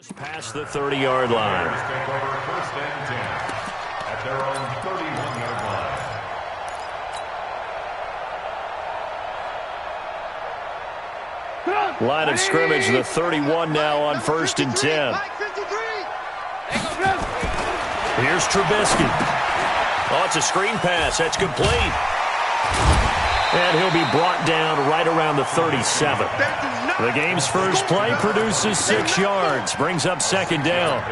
Past the 30-yard line. Take over first and 10 at their own 31-yard line. Line of scrimmage, the 31 now on first and 10. Here's Trubisky. Oh, it's a screen pass. That's complete. And he'll be brought down right around the 37. The game's first play produces 6 yards, brings up second down.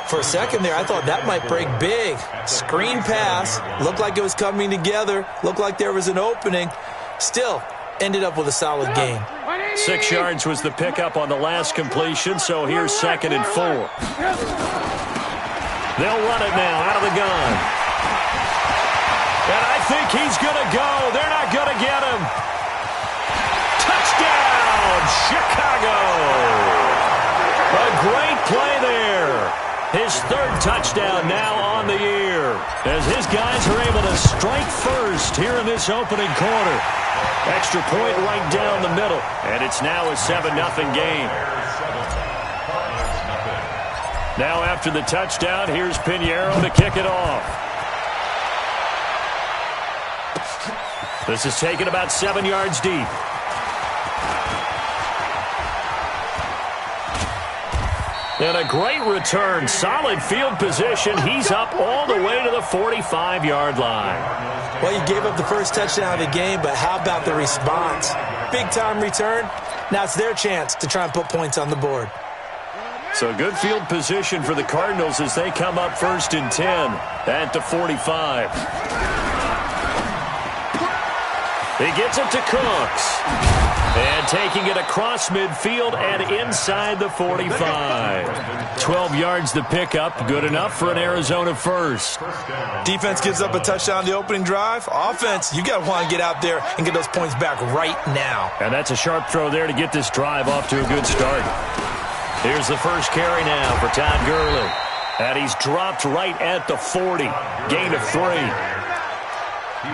For a second there, I thought that might break big. Screen pass, looked like it was coming together, looked like there was an opening. Still, ended up with a solid gain. 6 yards was the pickup on the last completion, so here's second and 4. They'll run it now out of the gun. And I think he's going to go. They're not going to get him. Touchdown, Chicago. A great play there. His third touchdown now on the year as his guys are able to strike first here in this opening quarter. Extra point right down the middle, and it's now a 7-0 game. Now after the touchdown, here's Pinheiro to kick it off. This is taken about 7 yards deep. And a great return. Solid field position. He's up all the way to the 45-yard line. Well, you gave up the first touchdown of the game, but how about the response? Big-time return. Now it's their chance to try and put points on the board. So good field position for the Cardinals as they come up first and 10 at the 45. He gets it to Cooks. And taking it across midfield and inside the 45. 12 yards the pickup. Good enough for an Arizona first. Defense gives up a touchdown the opening drive. Offense, you got to want to get out there and get those points back right now. And that's a sharp throw there to get this drive off to a good start. Here's the first carry now for Todd Gurley. And he's dropped right at the 40. Gain of 3.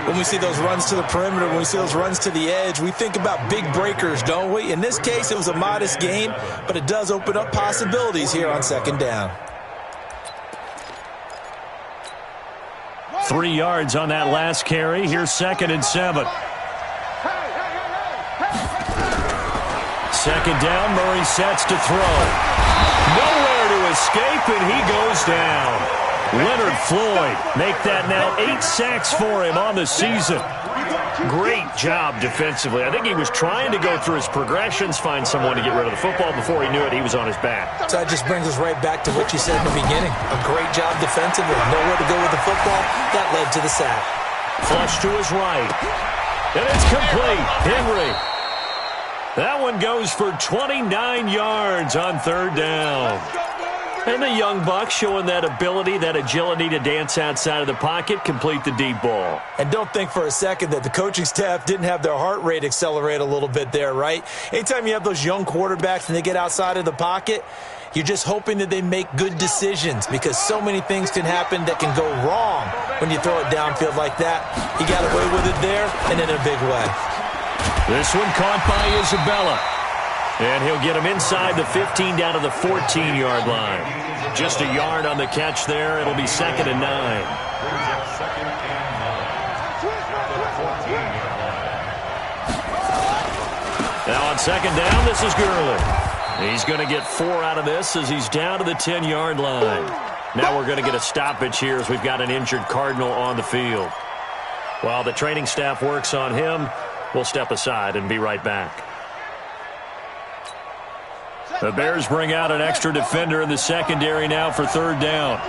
When we see those runs to the perimeter, when we see those runs to the edge, we think about big breakers, don't we? In this case, it was a modest gain, but it does open up possibilities here on second down. 3 yards on that last carry. Here's second and 7. Second down, Murray sets to throw. Nowhere to escape, and he goes down. Leonard Floyd make that now 8 sacks for him on the season. Great job defensively. I think he was trying to go through his progressions, find someone to get rid of the football. Before he knew it, he was on his back. So that just brings us right back to what you said in the beginning. A great job defensively. Nowhere to go with the football. That led to the sack. Flush to his right. And it's complete. Henry. That one goes for 29 yards on third down. And the young buck showing that ability, that agility to dance outside of the pocket, complete the deep ball. And don't think for a second that the coaching staff didn't have their heart rate accelerate a little bit there, right? Anytime you have those young quarterbacks and they get outside of the pocket, you're just hoping that they make good decisions because so many things can happen that can go wrong when you throw it downfield like that. He got away with it there and in a big way. This one caught by Isabella. And he'll get him inside the 15 down to the 14-yard line. Just a yard on the catch there. It'll be second and 9. Now on second down, this is Gurley. He's going to get 4 out of this as he's down to the 10-yard line. Now we're going to get a stoppage here as we've got an injured Cardinal on the field. While the training staff works on him, we'll step aside and be right back. The Bears bring out an extra defender in the secondary now for third down.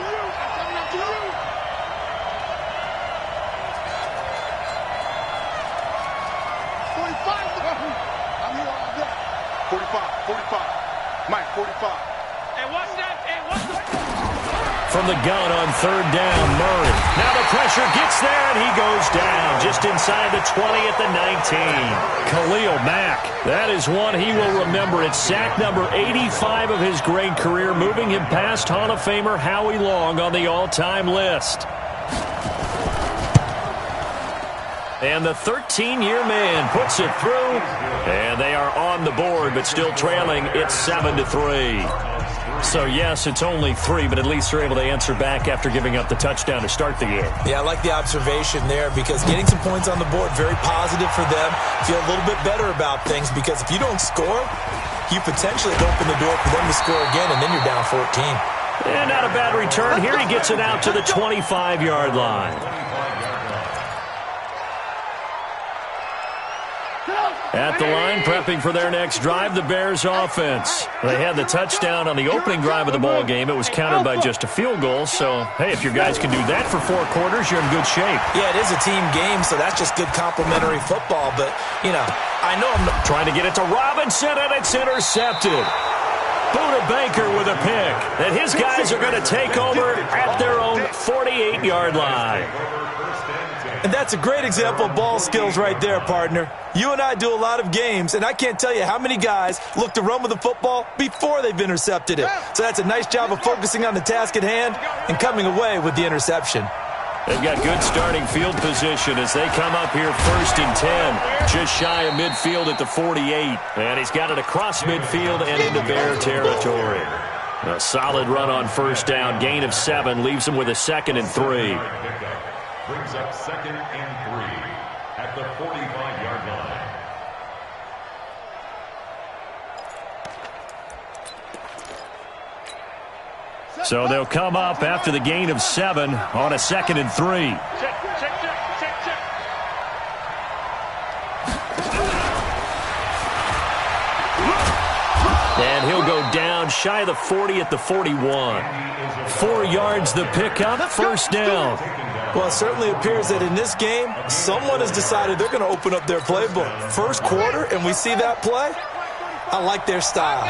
From the gun on third down, Murray. Now the pressure gets there, and he goes down just inside the 20 at the 19. Khalil Mack, that is one he will remember. It's sack number 85 of his great career, moving him past Hall of Famer Howie Long on the all-time list. And the 13-year man puts it through, and they are on the board, but still trailing. It's 7-3. So, yes, it's only 3, but at least they're able to answer back after giving up the touchdown to start the game. Yeah, I like the observation there because getting some points on the board, very positive for them. Feel a little bit better about things because if you don't score, you potentially open the door for them to score again, and then you're down 14. And not a bad return here. He gets it out to the 25-yard line. At the line, prepping for their next drive, the Bears offense. They had the touchdown on the opening drive of the ball game. It was countered by just a field goal. So, hey, if your guys can do that for 4 quarters, you're in good shape. Yeah, it is a team game, so that's just good complementary football. But, you know, I know I'm not trying to get it to Robinson, and it's intercepted. Buda Baker with a pick. And his guys are going to take over at their own 48-yard line. And that's a great example of ball skills right there, partner. You and I do a lot of games, and I can't tell you how many guys look to run with the football before they've intercepted it. So that's a nice job of focusing on the task at hand and coming away with the interception. They've got good starting field position as they come up here 1st and 10. Just shy of midfield at the 48. And he's got it across midfield and into Bear territory. A solid run on 1st down. Gain of 7 leaves him with a 2nd and 3. Brings up 2nd and 3 at the 45-yard line. So they'll come up after the gain of 7 on a 2nd and 3. And he'll go down shy of the 40 at the 41. 4 yards the pickup, 1st down. Well, it certainly appears that in this game, someone has decided they're going to open up their playbook. 1st quarter, and we see that play. I like their style.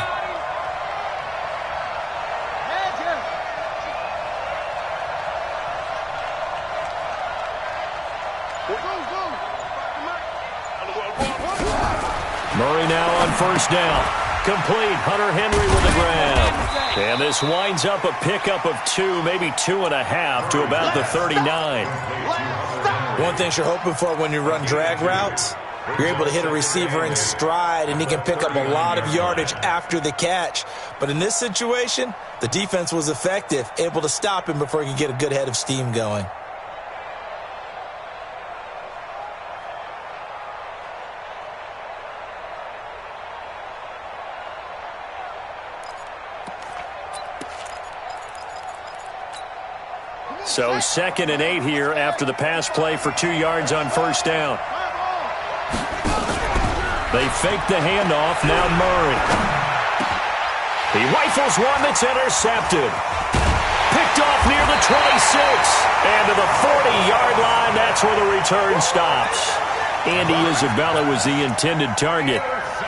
Murray now on 1st down. Complete. Hunter Henry with a grab. And this winds up a pickup of 2, maybe 2.5 to about the 39. One thing you're hoping for when you run drag routes, you're able to hit a receiver in stride, and he can pick up a lot of yardage after the catch. But in this situation, the defense was effective, able to stop him before he could get a good head of steam going. So 2nd and 8 here after the pass play for 2 yards on 1st down. They fake the handoff. Now Murray. He rifles one that's intercepted. Picked off near the 26. And to the 40-yard line, that's where the return stops. Andy Isabella was the intended target.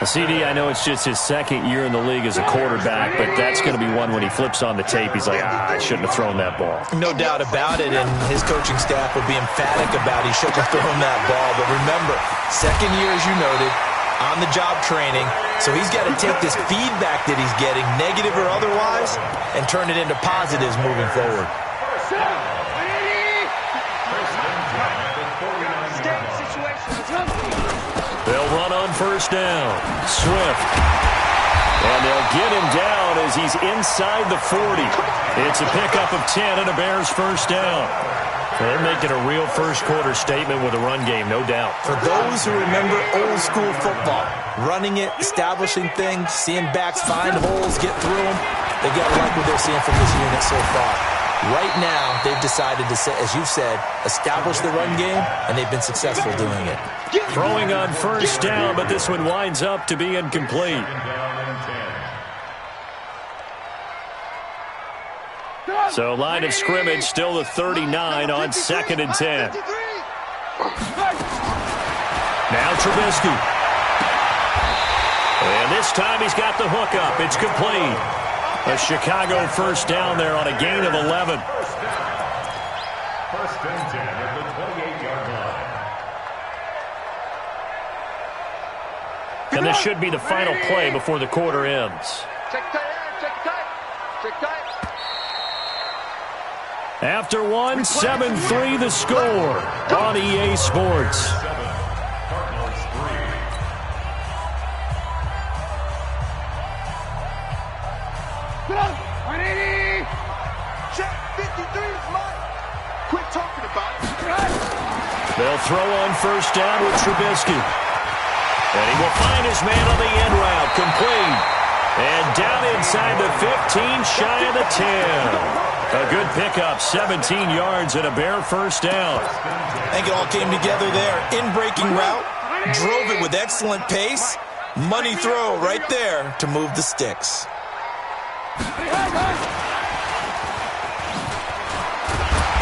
CD, I know it's just his 2nd year in the league as a quarterback, but that's going to be one when he flips on the tape. He's like, I shouldn't have thrown that ball. No doubt about it, and his coaching staff will be emphatic about he shouldn't have thrown that ball. But remember, 2nd year, as you noted, on-the-job training, so he's got to take this feedback that he's getting, negative or otherwise, and turn it into positives moving forward. They'll run on 1st down. Swift. And they'll get him down as he's inside the 40. It's a pickup of 10 and a Bears 1st down. They're making a real 1st quarter statement with a run game, no doubt. For those who remember old school football, running it, establishing things, seeing backs find holes, get through them, they got to like what they're seeing from this unit so far. Right now, they've decided to, as you said, establish the run game, and they've been successful doing it. Throwing on 1st down, but this one winds up to be incomplete. So line of scrimmage still the 39 on 2nd and 10. Now Trubisky. And this time he's got the hookup. It's complete. A Chicago 1st down there on a gain of 11. 1st and 10 at the 28-yard line. And this should be the final play before the quarter ends. Check tight, check tight, check tight. After one, 7-3 the score on EA Sports. Cardinals 3. They'll throw on first down with Trubisky. And he will find his man on the end route. Complete. And down inside the 15, shy of the 10. A good pickup, 17 yards and a Bear first down. I think it all came together there. In-breaking route, drove it with excellent pace. Money throw right there to move the sticks.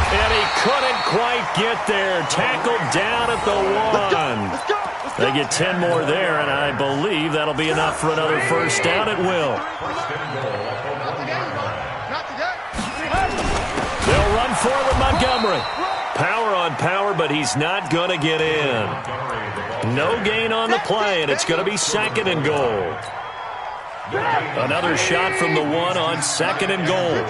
And he couldn't quite get there. Tackled down at the 1. They get 10 more there, and I believe that'll be enough for another first down. It will. They'll run forward Montgomery. Power on power, but he's not going to get in. No gain on the play, and it's going to be 2nd and goal. Another shot from the 1 on 2nd and goal.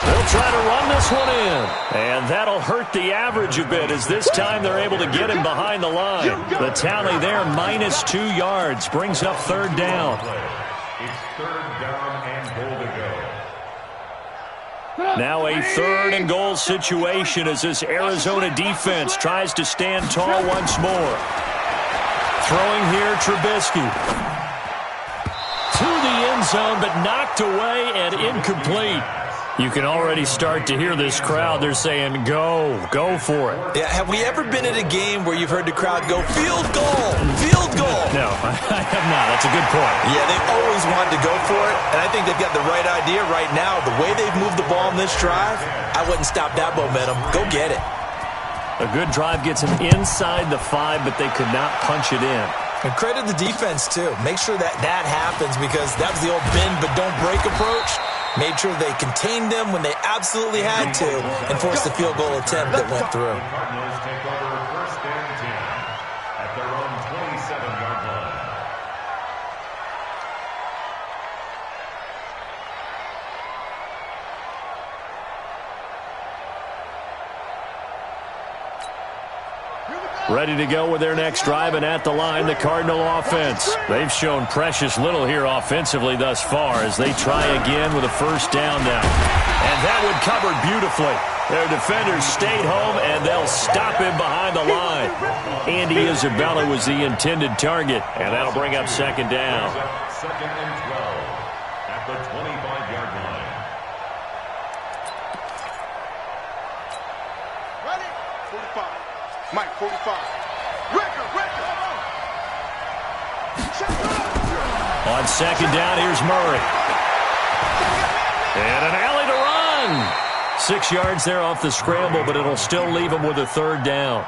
They'll try to run this one in. And that'll hurt the average a bit as this time they're able to get him behind the line. The tally there, -2 yards, brings up 3rd down. It's 3rd down and goal to go. Now a 3rd and goal situation as this Arizona defense tries to stand tall once more. Throwing here, Trubisky. To the end zone, but knocked away and incomplete. You can already start to hear this crowd. They're saying, go for it. Yeah, have we ever been at a game where you've heard the crowd go, field goal, field goal? No, I have not. That's a good point. Yeah, they've always wanted to go for it, and I think they've got the right idea right now. The way they've moved the ball in this drive, I wouldn't stop that momentum. Go get it. A good drive gets them inside the 5, but they could not punch it in. And credit the defense, too. Make sure that happens because that was the old bend but don't break approach. Made sure they contained them when they absolutely had to and forced the field goal attempt that went through. Cardinals take over 1st and 10 at their own 27-yard line. Ready to go with their next drive, and at the line, the Cardinal offense. They've shown precious little here offensively thus far as they try again with a first down now. And that one covered beautifully. Their defenders stayed home, and they'll stop him behind the line. Andy Isabella was the intended target, and that'll bring up 2nd down. 2nd and 12 at the 25-yard line. Ready? 45. Mike, 45. Record. On 2nd down, here's Murray. And an alley to run. 6 yards there off the scramble, but it'll still leave him with a 3rd down.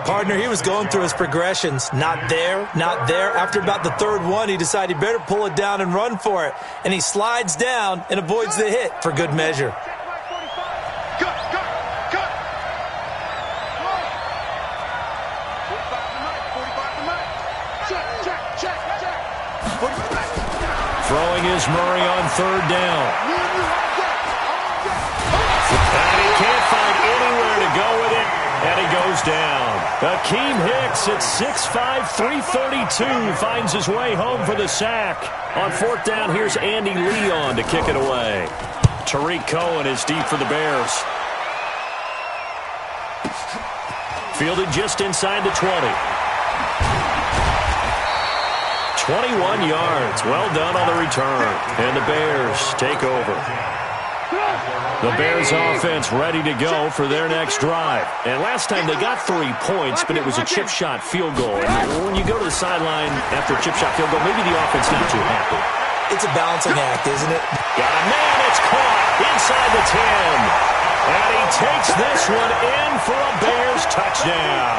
Partner, he was going through his progressions. Not there, not there. After about the 3rd one, he decided he better pull it down and run for it. And he slides down and avoids the hit for good measure. Throwing is Murray on 3rd down. And he can't find anywhere to go with it, and he goes down. Akeem Hicks at 6'5", 332 finds his way home for the sack. On 4th down, here's Andy Leon to kick it away. Tariq Cohen is deep for the Bears. Fielded just inside the 20. 21 yards. Well done on the return. And the Bears take over. The Bears offense ready to go for their next drive. And last time they got 3 points, but it was a chip shot field goal. And when you go to the sideline after a chip shot field goal, maybe the offense not too happy. It's a balancing act, isn't it? Got a man. It's caught inside the 10. And he takes this one in for a Bears touchdown.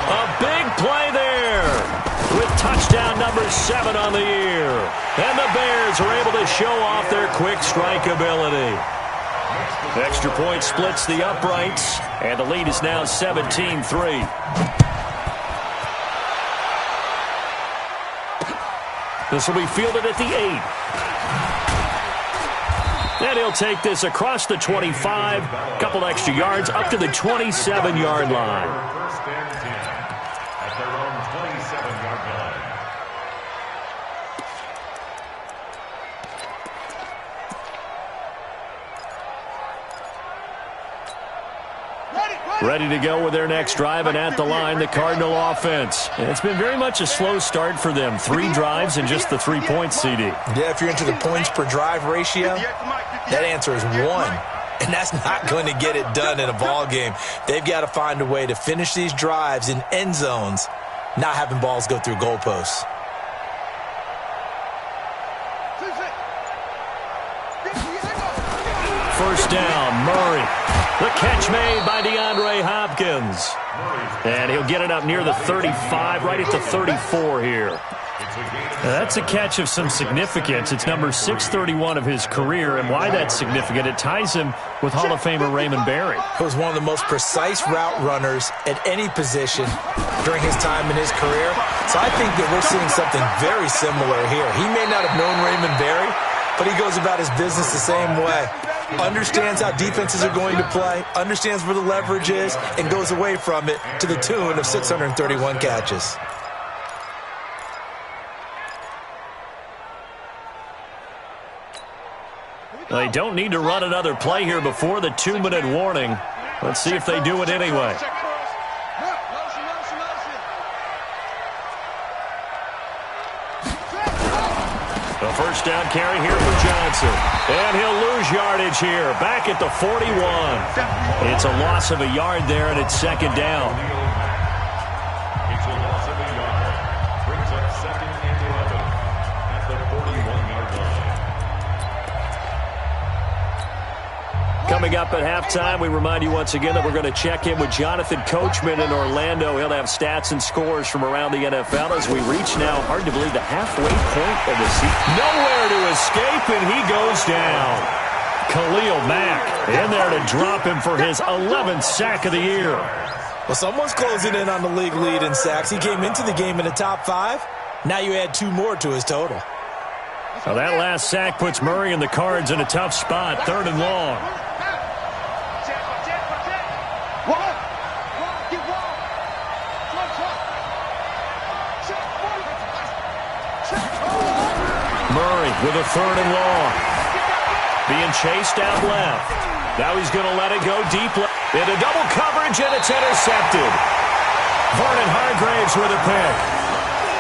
A big play there with touchdown number 7 on the year. And the Bears are able to show off their quick strike ability. Extra point splits the uprights, and the lead is now 17-3. This will be fielded at the 8. And he'll take this across the 25, a couple extra yards, up to the 27-yard line. First and 10 at their own 27-yard line. Ready to go with their next drive, and at the line, the Cardinal offense. And it's been very much a slow start for them. 3 drives and just the 3 points, CD. Yeah, if you're into the points per drive ratio, that answer is 1. And that's not going to get it done in a ball game. They've got to find a way to finish these drives in end zones, not having balls go through goalposts. First down, Murray. The catch made by DeAndre Hopkins. And he'll get it up near the 35, right at the 34 here. That's a catch of some significance. It's number 631 of his career, and why that's significant, it ties him with Hall of Famer Raymond Berry. He was one of the most precise route runners at any position during his time in his career. So I think that we're seeing something very similar here. He may not have known Raymond Berry, but he goes about his business the same way. Understands how defenses are going to play, understands where the leverage is, and goes away from it to the tune of 631 catches. They don't need to run another play here before the 2-minute warning. Let's see if they do it anyway. A first down carry here for Johnson. And he'll lose yardage here, back at the 41. It's a loss of a yard there, and it's second down. It's a loss of a yard. Brings up 2nd and 11 at the 41-yard line. Coming up at halftime, we remind you once again that we're going to check in with Jonathan Coachman in Orlando. He'll have stats and scores from around the NFL as we reach now, hard to believe, the halfway point of the season. Nowhere to escape, and he goes down. Khalil Mack in there to drop him for his 11th sack of the year. Well, someone's closing in on the league lead in sacks. He came into the game in the top 5. Now you add 2 more to his total. Well, that last sack puts Murray and the Cards in a tough spot, 3rd and long. Murray with a 3rd and long. Being chased out left. Now he's going to let it go deep into double coverage, and it's intercepted. Vernon Hargreaves with a pick.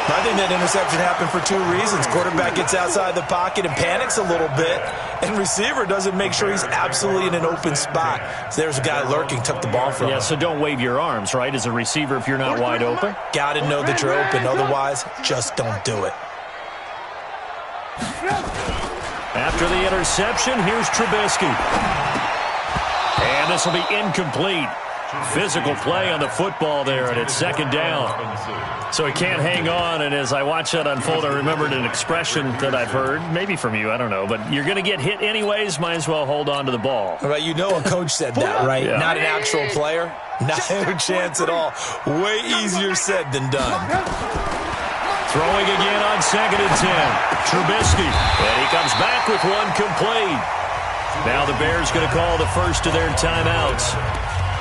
I think that interception happened for 2 reasons. Quarterback gets outside the pocket and panics a little bit, and receiver doesn't make sure he's absolutely in an open spot. So there's a guy lurking, took the ball from him. Yeah, so don't wave your arms, right, as a receiver if you're not wide open? Got to know that you're open. Otherwise, just don't do it. After the interception, here's Trubisky. And this will be incomplete. Physical play on the football there, and it's second down. So he can't hang on, and as I watch that unfold, I remembered an expression that I've heard, maybe from you, I don't know, but you're going to get hit anyways, might as well hold on to the ball. Right, you know a coach said that, right? Yeah. Not an actual player. Not a chance at all. Way easier said than done. Throwing again on 2nd and 10. Trubisky, and he comes back with one complete. Now the Bears going to call the first of their timeouts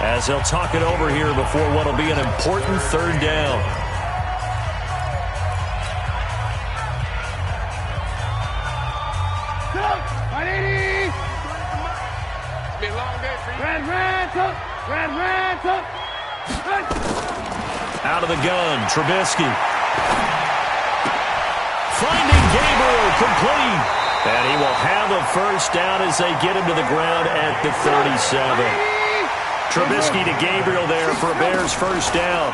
as they'll talk it over here before what will be an important 3rd down. Out of the gun, Trubisky. Finding Gabriel complete. And he will have a first down as they get him to the ground at the 37. Trubisky to Gabriel there for a Bears first down.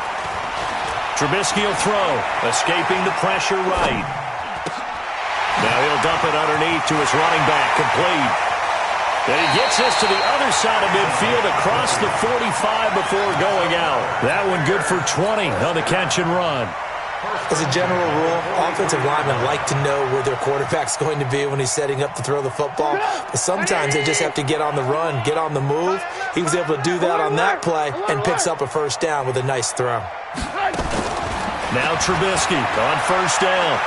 Trubisky will throw, escaping the pressure right. Now he'll dump it underneath to his running back, complete. And he gets this to the other side of midfield across the 45 before going out. That one good for 20 on the catch and run. As a general rule, offensive linemen like to know where their quarterback's going to be when he's setting up to throw the football. But sometimes they just have to get on the run, get on the move. He was able to do that on that play and picks up a first down with a nice throw. Now Trubisky on first down.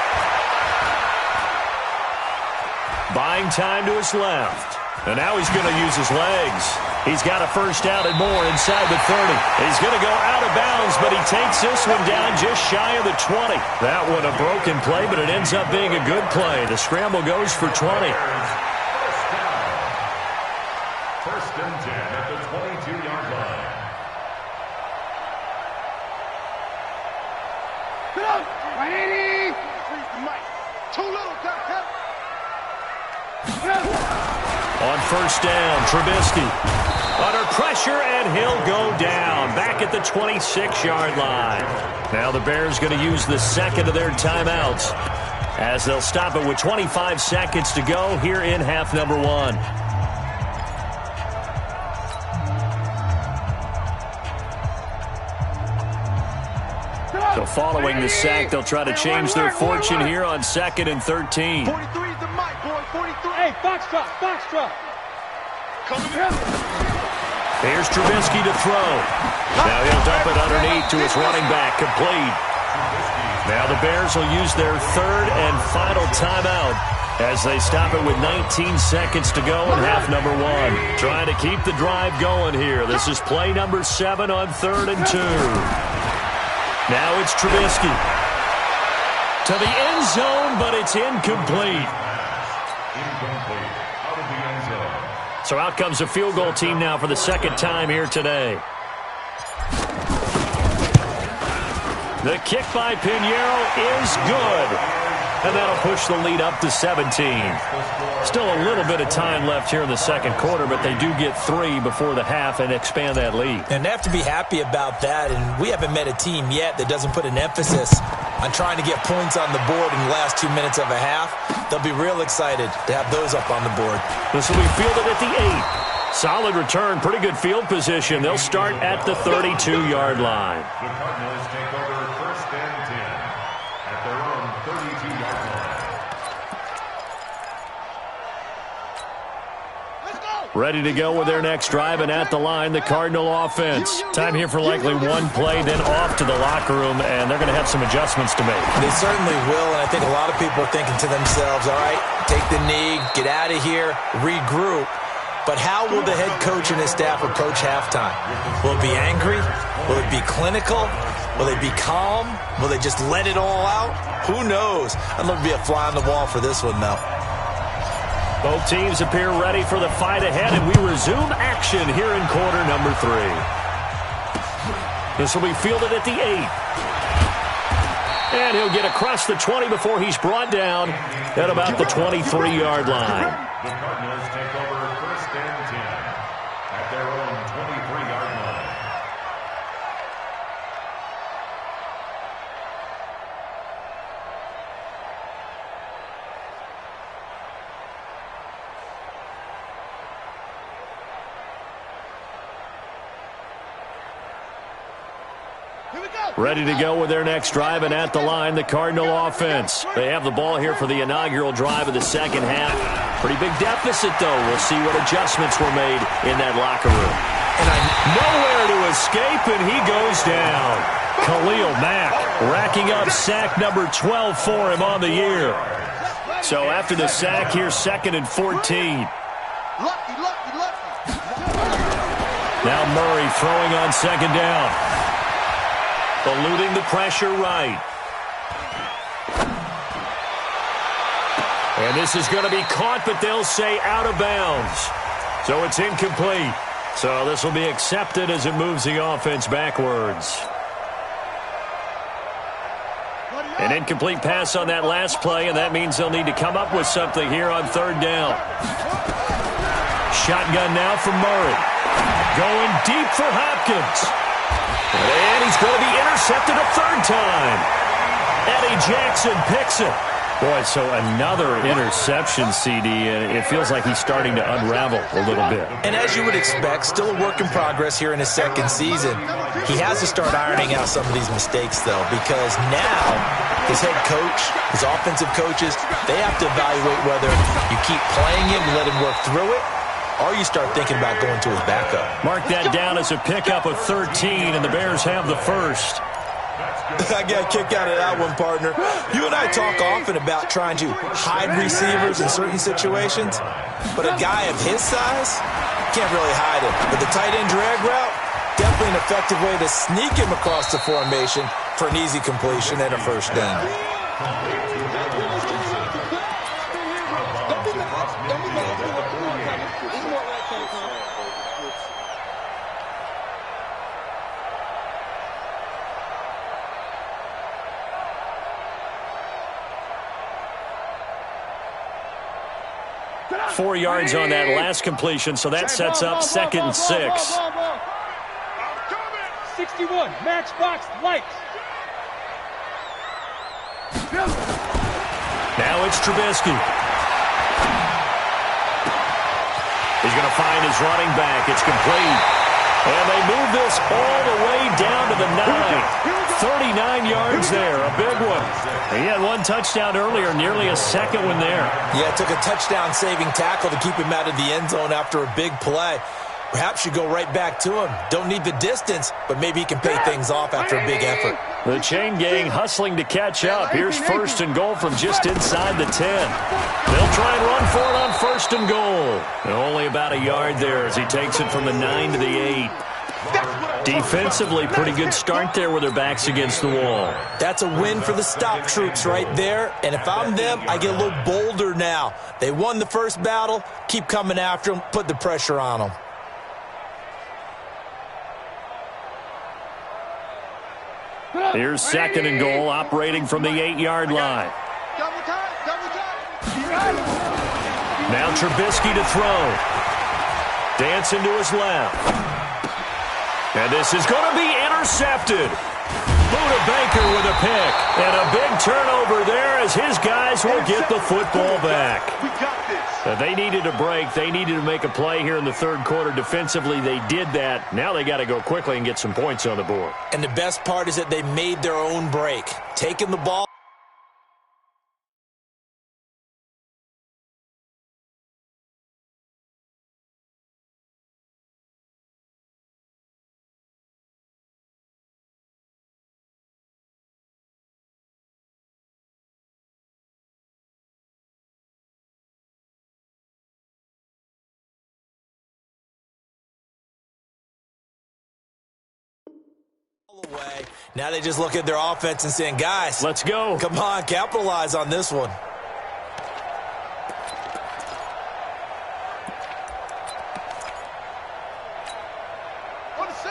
Buying time to his left. And now he's going to use his legs. He's got a first down and more inside the 30. He's going to go out of bounds, but he takes this one down just shy of the 20. That one a broken play, but it ends up being a good play. The scramble goes for 20. First and 10 at the 22-yard line. Too little, Cap. On first down, Trubisky under pressure, and he'll go down back at the 26-yard line. Now the Bears going to use the second of their timeouts as they'll stop it with 25 seconds to go here in half number one. So following the sack, they'll try to change their fortune here on 2nd and 13. 43 is the mic, boy. 43. Hey, foxtrot. Coming here. Here's Trubisky to throw. Now he'll dump it underneath to his running back, complete. Now the Bears will use their third and final timeout as they stop it with 19 seconds to go in half number one. Trying to keep the drive going here. This is play number 7 on 3rd and 2. Now it's Trubisky to the end zone, but it's incomplete. Incomplete. Out of the end zone. So out comes a field goal team now for the second time here today. The kick by Pinheiro is good. And that'll push the lead up to 17. Still a little bit of time left here in the second quarter, but they do get 3 before the half and expand that lead. And they have to be happy about that, and we haven't met a team yet that doesn't put an emphasis on trying to get points on the board in the last 2 minutes of a half. They'll be real excited to have those up on the board. This will be fielded at the 8. Solid return, pretty good field position. They'll start at the 32-yard line. The Cardinals take over 1st and 10 at their own 32-yard line. Ready to go with their next drive, and at the line, the Cardinal offense. Time here for likely one play, then off to the locker room, and they're going to have some adjustments to make. They certainly will, and I think a lot of people are thinking to themselves, all right, take the knee, get out of here, regroup. But how will the head coach and his staff approach halftime? Will it be angry? Will it be clinical? Will they be calm? Will they just let it all out? Who knows? I'd love to be a fly on the wall for this one, though. Both teams appear ready for the fight ahead, and we resume action here in quarter number 3. This will be fielded at the 8. And he'll get across the 20 before he's brought down at about the 23-yard line. The Cardinals take over 1st and 10 at their own 23-yard line. Ready to go with their next drive, and at the line, the Cardinal offense. They have the ball here for the inaugural drive of the second half. Pretty big deficit, though. We'll see what adjustments were made in that locker room. And nowhere to escape, and he goes down. Khalil Mack racking up sack number 12 for him on the year. So after the sack, here's 2nd and 14. Now Murray throwing on 2nd down. Eluding the pressure right. And this is going to be caught, but they'll say out of bounds. So it's incomplete. So this will be accepted as it moves the offense backwards. An incomplete pass on that last play, and that means they'll need to come up with something here on 3rd down. Shotgun now from Murray. Going deep for Hopkins. And he's going to be intercepted a 3rd time. Eddie Jackson picks it. Boy, so another interception, CD, and it feels like he's starting to unravel a little bit. And as you would expect, still a work in progress here in his 2nd season. He has to start ironing out some of these mistakes, though, because now his head coach, his offensive coaches, they have to evaluate whether you keep playing him and let him work through it, or you start thinking about going to his backup. Mark that down as a pickup of 13, and the Bears have the first. I got a kick out of that one, partner. You and I talk often about trying to hide receivers in certain situations, but a guy of his size can't really hide him. But the tight end drag route, definitely an effective way to sneak him across the formation for an easy completion and a 1st down. 4 yards on that last completion, so that sets up 2nd and 6. 61, matchbox lights. Now it's Trubisky. He's going to find his running back. It's complete. And they move this all the way down to the 9. 39 yards there, a big one. He had 1 touchdown earlier, nearly a second one there. Yeah, it took a touchdown-saving tackle to keep him out of the end zone after a big play. Perhaps you go right back to him. Don't need the distance, but maybe he can pay things off after a big effort. The chain gang hustling to catch up. Here's 1st and goal from just inside the 10. They'll try and run for it on 1st and goal. And only about a yard there as he takes it from the 9 to the 8. Defensively, pretty good start there with their backs against the wall. That's a win for the stop troops right there. And if I'm them, I get a little bolder now. They won the first battle. Keep coming after them. Put the pressure on them. Here's 2nd and goal, operating from the 8-yard line. Double time. Now Trubisky to throw. Dancing to his left. And this is going to be intercepted. Buda Baker with a pick. And a big turnover there as his guys will get the football back. We got this. They needed a break. They needed to make a play here in the 3rd quarter. Defensively, they did that. Now they got to go quickly and get some points on the board. And the best part is that they made their own break. Taking the ball. Away. Now they just look at their offense and saying, guys, let's go. Come on, capitalize on this one.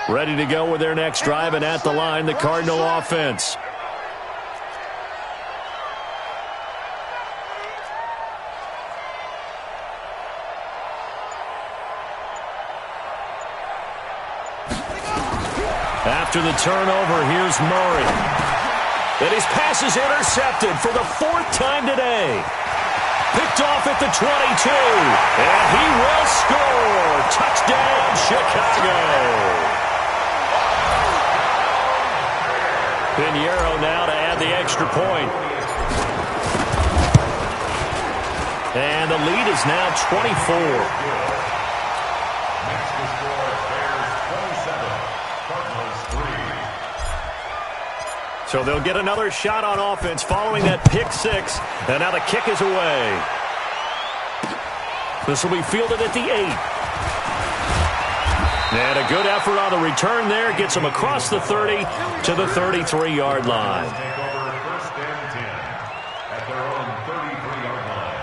Ready to go with their next drive, and at the line, the Cardinal offense. After the turnover, here's Murray. And his pass is intercepted for the 4th time today. Picked off at the 22. And he will score. Touchdown, Chicago. Pinheiro now to add the extra point. And the lead is now 24. So they'll get another shot on offense following that pick 6. And now the kick is away. This will be fielded at the 8. And a good effort on the return there. Gets them across the 30 to the 33-yard line. Take over 1st and 10 at their own 33-yard line.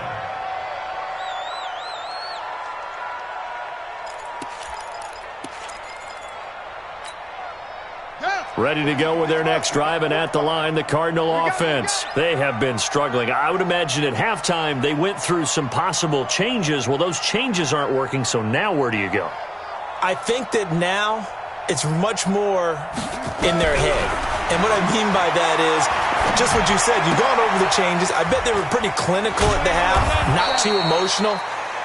Ready to go with their next drive, and at the line, the Cardinal offense. They have been struggling. I would imagine at halftime they went through some possible changes. Well, those changes aren't working, so now where do you go? I think that now it's much more in their head. And what I mean by that is just what you said. You've gone over the changes. I bet they were pretty clinical at the half, not too emotional.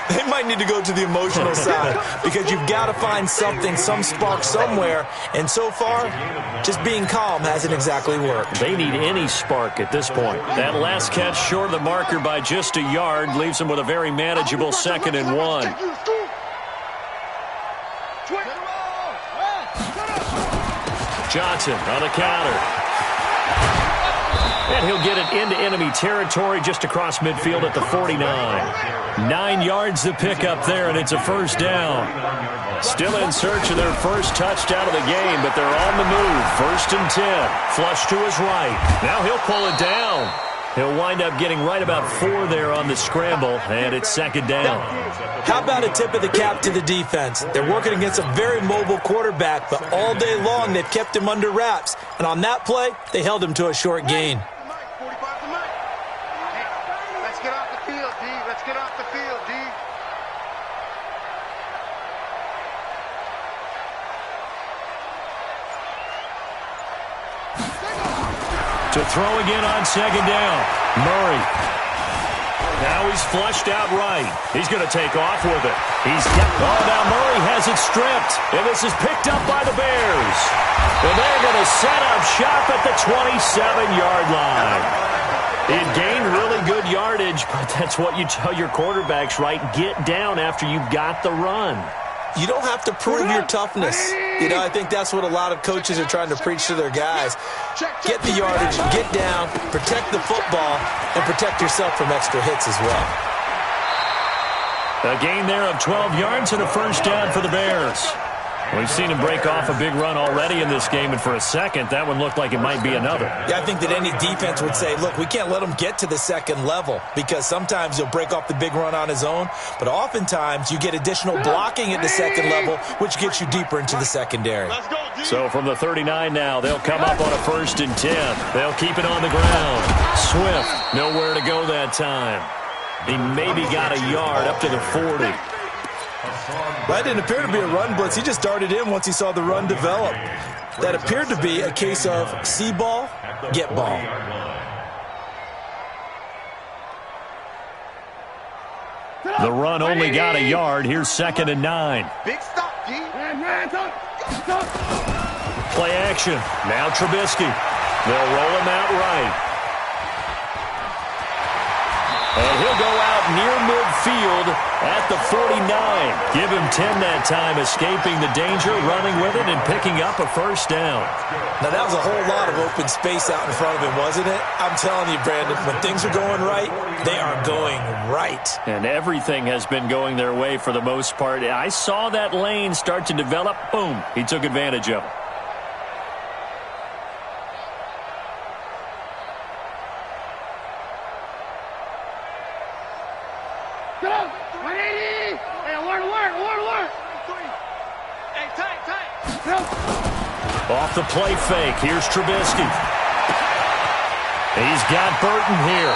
They might need to go to the emotional side because you've got to find something, some spark somewhere. And so far, just being calm hasn't exactly worked. They need any spark at this point. That last catch short of the marker by just a yard leaves them with a very manageable 2nd and 1. Johnson on the counter. And he'll get it into enemy territory just across midfield at the 49. 9 yards to pick up there, and it's a 1st down. Still in search of their first touchdown of the game, but they're on the move. 1st and 10. Flush to his right. Now he'll pull it down. He'll wind up getting right about 4 there on the scramble, and it's 2nd down. How about a tip of the cap to the defense? They're working against a very mobile quarterback, but all day long they've kept him under wraps. And on that play, they held him to a short gain. Let's get off the field, D. Let's get off the field, D. To throw again on second down. Murray. Now he's flushed out right. He's going to take off with it. Now Murray has it stripped. And this is picked up by the Bears. And they're going to set up shop at the 27-yard line. It gained really good yardage, but that's what you tell your quarterbacks, right? Get down after you've got the run. You don't have to prove your toughness. You know, I think that's what a lot of coaches are trying to preach to their guys. Get the yardage, get down, protect the football, and protect yourself from extra hits as well. A gain there of 12 yards and a first down for the Bears. We've seen him break off a big run already in this game, and for a second, that one looked like it might be another. Yeah, I think that any defense would say, look, we can't let him get to the second level because sometimes he'll break off the big run on his own, but oftentimes you get additional blocking at the second level, which gets you deeper into the secondary. So from the 39 now, they'll come up on a 1st and 10. They'll keep it on the ground. Swift, nowhere to go that time. He maybe got a yard up to the 40. That didn't appear to be a run blitz. He just darted in once he saw the run develop. That appeared to be a case of see ball, get ball. The run only got a yard. Here's 2nd and 9. Big stop, D. Play action. Now Trubisky. They'll roll him out right. And he'll go out near midfield at the 49. Give him 10 that time, escaping the danger, running with it, and picking up a first down. Now, that was a whole lot of open space out in front of him, wasn't it? I'm telling you, Brandon, when things are going right, they are going right. And everything has been going their way for the most part. I saw that lane start to develop. Boom. He took advantage of it. Off the play fake, here's Trubisky. He's got Burton here.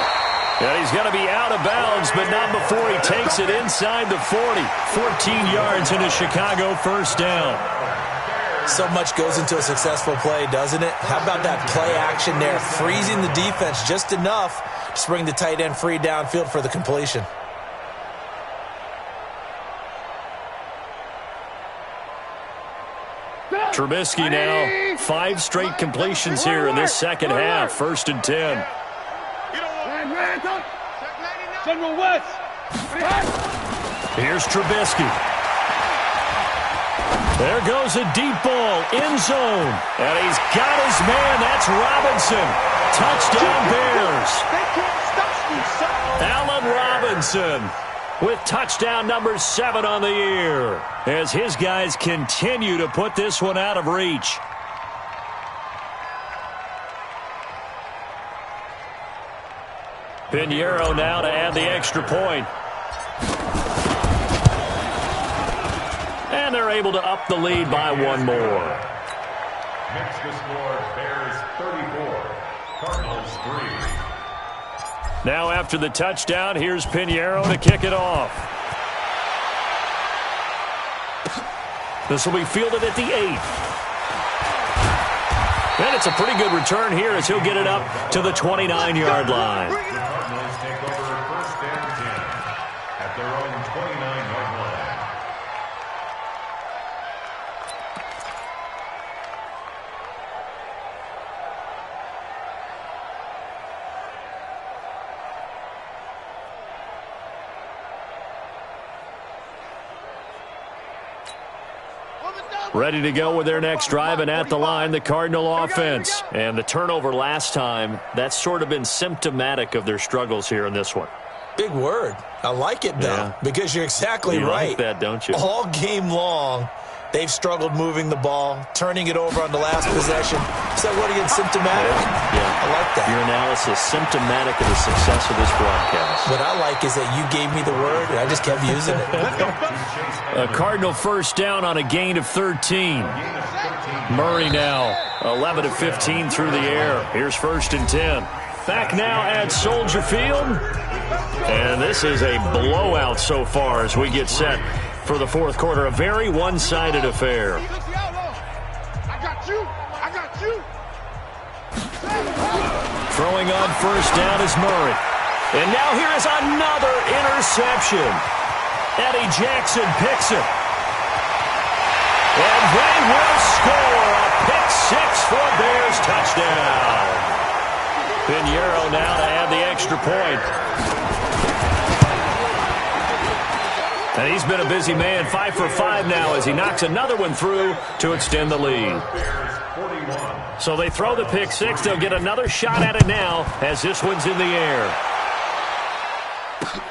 And he's going to be out of bounds, but not before he takes it inside the 40. 14 yards and a Chicago first down. So much goes into a successful play, doesn't it? How about that play action there, freezing the defense just enough to bring the tight end free downfield for the completion. Trubisky now, 5 straight completions here in this second half. 1st and 10. Here's Trubisky. There goes a deep ball, end zone. And he's got his man. That's Robinson. Touchdown Bears. Allen Robinson with touchdown number 7 on the year, as his guys continue to put this one out of reach. Pinheiro now to add the extra point. And they're able to up the lead by 1 more. Next to score, Bears 34, Cardinals 3. Now after the touchdown, here's Pinheiro to kick it off. This will be fielded at the 8. And it's a pretty good return here as he'll get it up to the 29-yard line. The Cardinals take over 1st and 10 at their own 29-yard line. Ready to go with their next drive, and at the line, the Cardinal offense. And the turnover last time, that's sort of been symptomatic of their struggles here in this one. Big word. I like it, though, because you're exactly right. You like that, don't you? All game long, they've struggled moving the ball, turning it over on the last possession. Is that what again, symptomatic? Yeah. I like that. Your analysis, symptomatic of the success of this broadcast. What I like is that you gave me the word, and I just kept using it. A Cardinal first down on a gain of 13. Murray now, 11 of 15 through the air. Here's 1st and 10. Back now at Soldier Field. And this is a blowout so far as we get set for the 4th quarter. A very one-sided affair. I got you. Throwing on first down is Murray. And now here is another interception. Eddie Jackson picks it. And they will score a pick six for a Bears touchdown. Pinheiro now to add the extra point. And he's been a busy man, 5 for 5 now as he knocks another one through to extend the lead. So they throw the pick six. They'll get another shot at it now as this one's in the air.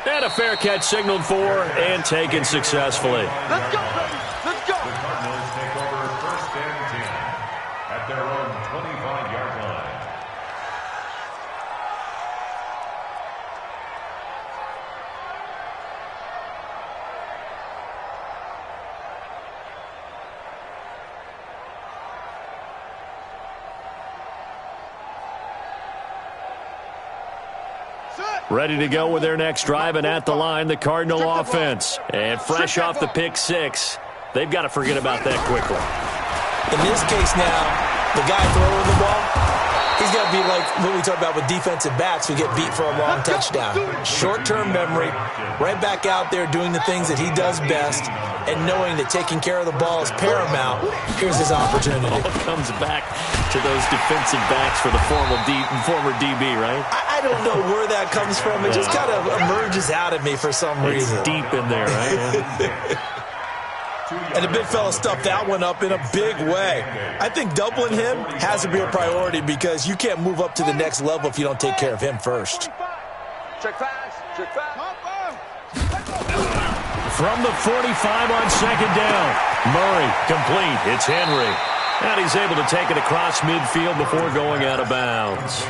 And a fair catch signaled for and taken successfully. Let's go, baby. Let's go. The Cardinals take over first and 10 at their own 25-yard line. Ready to go with their next drive, and at the line, the Cardinal offense. And fresh off the pick six, they've got to forget about that quickly. In this case now, the guy throwing the ball, he's got to be like what we talk about with defensive backs who get beat for a long touchdown. Short-term memory, right back out there doing the things that he does best, and knowing that taking care of the ball is paramount. Here's his opportunity. It all comes back to those defensive backs for the former DB, right? I don't know where that comes from. It just kind of emerges out of me for some reason. It's deep in there, right? And the big fella stuffed that one up in a big way. I think doubling him has to be a priority because you can't move up to the next level if you don't take care of him first. Check fast. Check fast. From the 45 on second down. Murray complete. It's Henry. And he's able to take it across midfield before going out of bounds.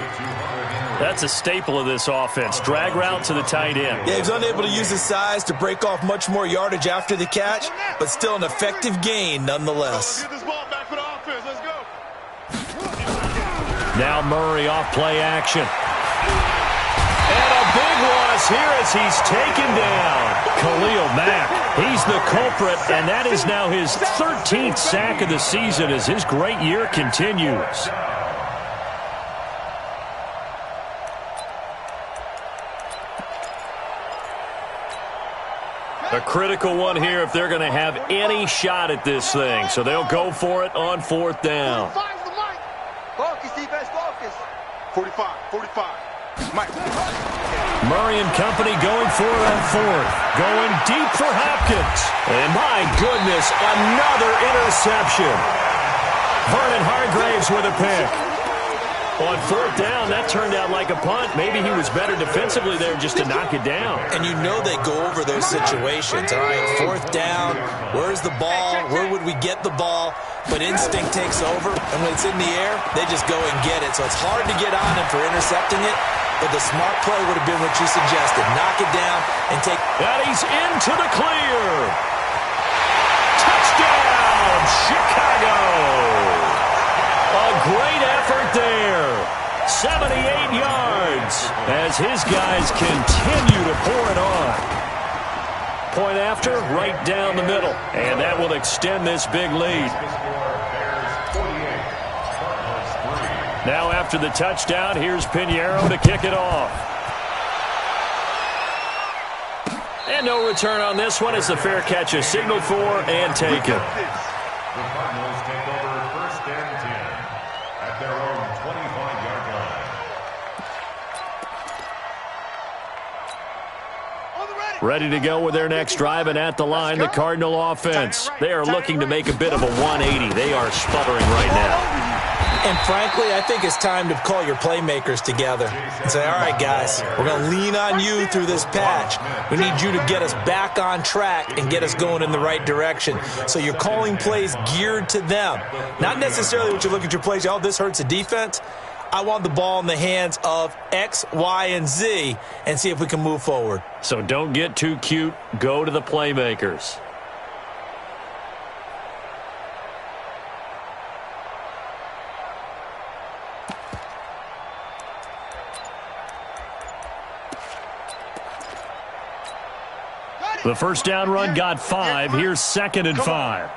That's a staple of this offense. Drag route to the tight end. Yeah, he's unable to use his size to break off much more yardage after the catch, but still an effective gain nonetheless. Get this ball back for the offense. Let's go. Now Murray off play action. And a big loss here as he's taken down. Khalil Mack, he's the culprit, and that is now his 13th sack of the season as his great year continues. A critical one here if they're going to have any shot at this thing. So they'll go for it on fourth down. Focus, defense, focus. 45, 45. Mike. Murray and company going for it on fourth. Going deep for Hopkins. And my goodness, another interception. Vernon Hargreaves with a pick. On fourth down, that turned out like a punt. Maybe he was better defensively there just to knock it down. And you know they go over those situations. All right, fourth down, where's the ball? Where would we get the ball? But instinct takes over, and when it's in the air, they just go and get it. So it's hard to get on him for intercepting it, but the smart play would have been what you suggested. Knock it down and take... And he's into the clear. Touchdown, Chicago. A great effort there. 78 yards as his guys continue to pour it on. Point after, right down the middle. And that will extend this big lead. Now after the touchdown, here's Pinheiro to kick it off. And no return on this one as the fair catch is signaled for and taken. The Cardinals take over first and 10 at their own 25-yard line. Ready to go with their next drive, and at the line, the Cardinal offense. They are looking to make a bit of a 180. They are sputtering right now. And frankly, I think it's time to call your playmakers together and say, all right, guys, we're going to lean on you through this patch. We need you to get us back on track and get us going in the right direction. So you're calling plays geared to them. Not necessarily what you look at your plays, oh, this hurts the defense. I want the ball in the hands of X, Y, and Z and see if we can move forward. So don't get too cute. Go to the playmakers. The first down run got 5. Here's 2nd and 5.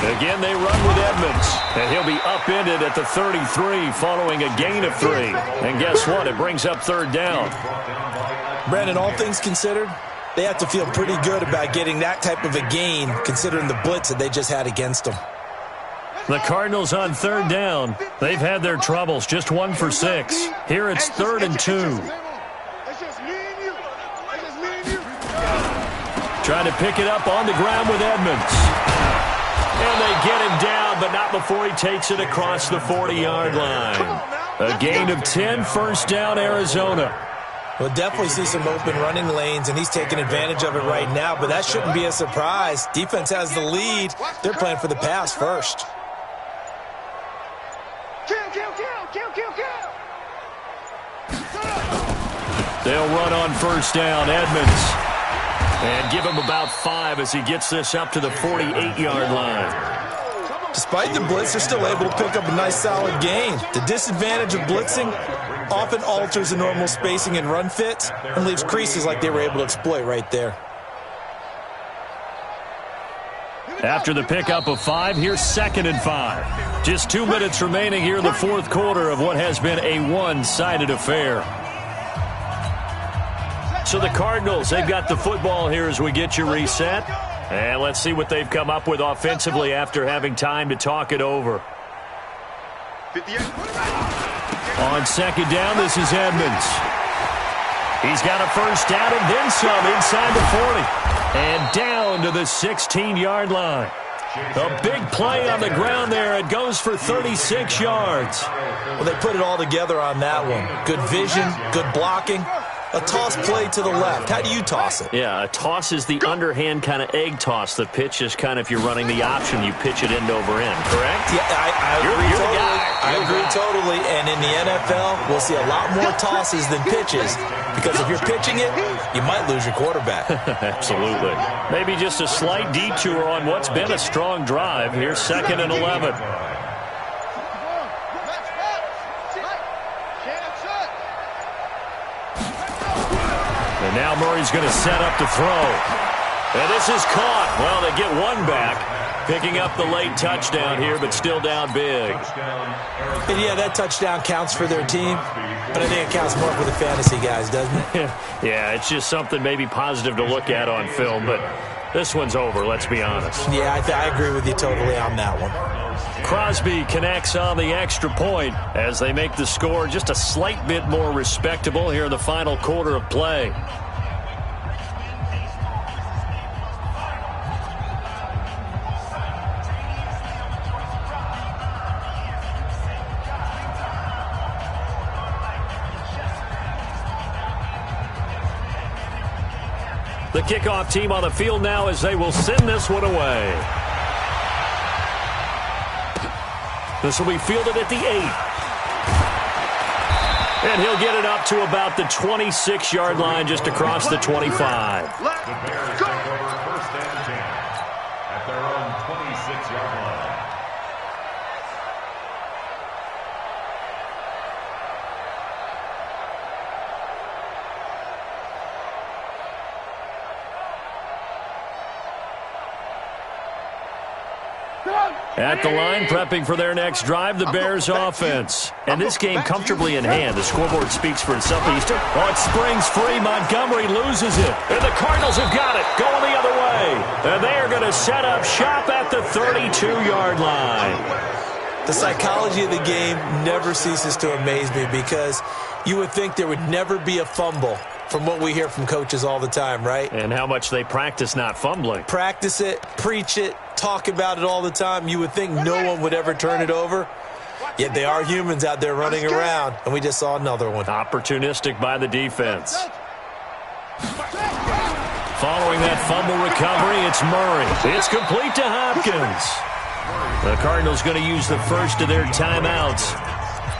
Again, they run with Edmonds. And he'll be upended at the 33 following a gain of 3. And guess what? It brings up third down. Brandon, all things considered, they have to feel pretty good about getting that type of a gain considering the blitz that they just had against them. The Cardinals on third down. They've had their troubles, just 1 for 6. Here it's 3rd and 2. Trying to pick it up on the ground with Edmonds. And they get him down, but not before he takes it across the 40-yard line. A gain of 10, first down, Arizona. We'll definitely see some open running lanes, and he's taking advantage of it right now, but that shouldn't be a surprise. Defense has the lead. They're playing for the pass first. They'll run on first down, Edmonds. And give him about 5 as he gets this up to the 48-yard line. Despite the blitz, they're still able to pick up a nice solid gain. The disadvantage of blitzing often alters the normal spacing and run fits and leaves creases like they were able to exploit right there. After the pickup of 5, here's 2nd and 5. Just 2 minutes remaining here in the fourth quarter of what has been a one-sided affair. So the Cardinals, they've got the football here as we get you reset. And let's see what they've come up with offensively after having time to talk it over. On second down, this is Edmonds. He's got a first down and then some inside the 40. And down to the 16-yard line. A big play on the ground there. It goes for 36 yards. Well, they put it all together on that one. Good vision, good blocking. A toss play to the left. How do you toss it? Yeah, a toss is the underhand kind of egg toss. The pitch is kind of if you're running the option, you pitch it end over end, correct? Yeah, I agree totally. I agree totally. And in the NFL, we'll see a lot more tosses than pitches because if you're pitching it, you might lose your quarterback. Absolutely. Maybe just a slight detour on what's been a strong drive. Here's 2nd and 11. And now Murray's going to set up to throw. And this is caught. Well, they get one back, picking up the late touchdown here, but still down big. And yeah, that touchdown counts for their team, but I think it counts more for the fantasy guys, doesn't it? Yeah, it's just something maybe positive to look at on film, but this one's over, let's be honest. Yeah, I agree with you totally on that one. Crosby connects on the extra point as they make the score just a slight bit more respectable here in the final quarter of play. The kickoff team on the field now as they will send this one away. This will be fielded at the 8. And he'll get it up to about the 26-yard line just across the 25. The Bears take over 1st and 10 at their own 26-yard line. At the line, prepping for their next drive, the Bears offense. And this game comfortably in hand. The scoreboard speaks for itself. Oh, it springs free. Montgomery loses it. And the Cardinals have got it. Going the other way. And they are going to set up shop at the 32-yard line. The psychology of the game never ceases to amaze me because you would think there would never be a fumble from what we hear from coaches all the time, right? And how much they practice not fumbling. Practice it, preach it, talk about it all the time. You would think no one would ever turn it over. Yet they are humans out there running around, and we just saw another one. Opportunistic by the defense. Following that fumble recovery, it's Murray. It's complete to Hopkins. The Cardinals going to use the first of their timeouts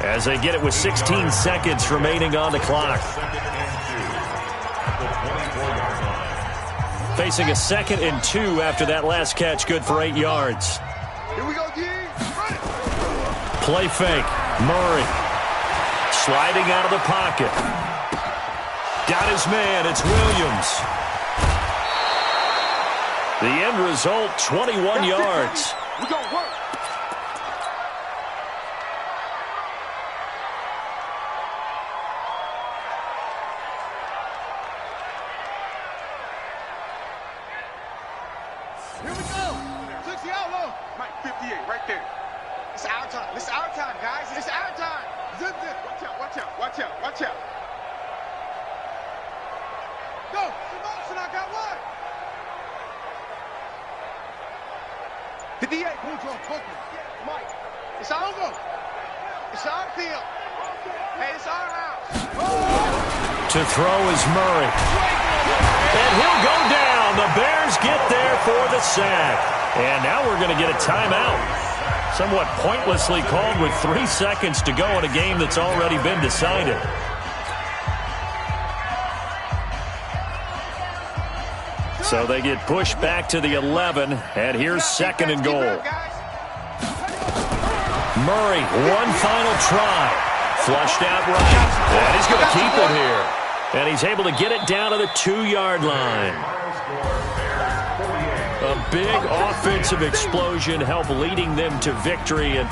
as they get it with 16 seconds remaining on the clock. Facing a 2nd and 2 after that last catch, good for 8 yards. Here we go, D. Play fake. Murray sliding out of the pocket. Got his man. It's Williams. The end result, 21 yards. We're going to work. Here we go. 60 outlaw. Mike, 58, right there. It's our time. It's our time, guys. It's our time. Zip, zip. Watch out, watch out, watch out, watch out. Go. Promotion, I got one. 58. Hold on, focus. Mike, it's our go. It's our field. Hey, it's our house. To throw is Murray. And he'll go down. The Bears get there for the sack. And now we're going to get a timeout. Somewhat pointlessly called with 3 seconds to go in a game that's already been decided. So they get pushed back to the 11, and here's 2nd and goal. Murray, one final try. Flushed out right. And he's going to keep it here. And he's able to get it down to the 2-yard line. A big offensive explosion helped leading them to victory. And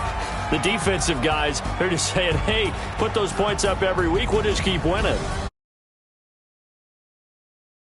the defensive guys, they're just saying, hey, put those points up every week. We'll just keep winning.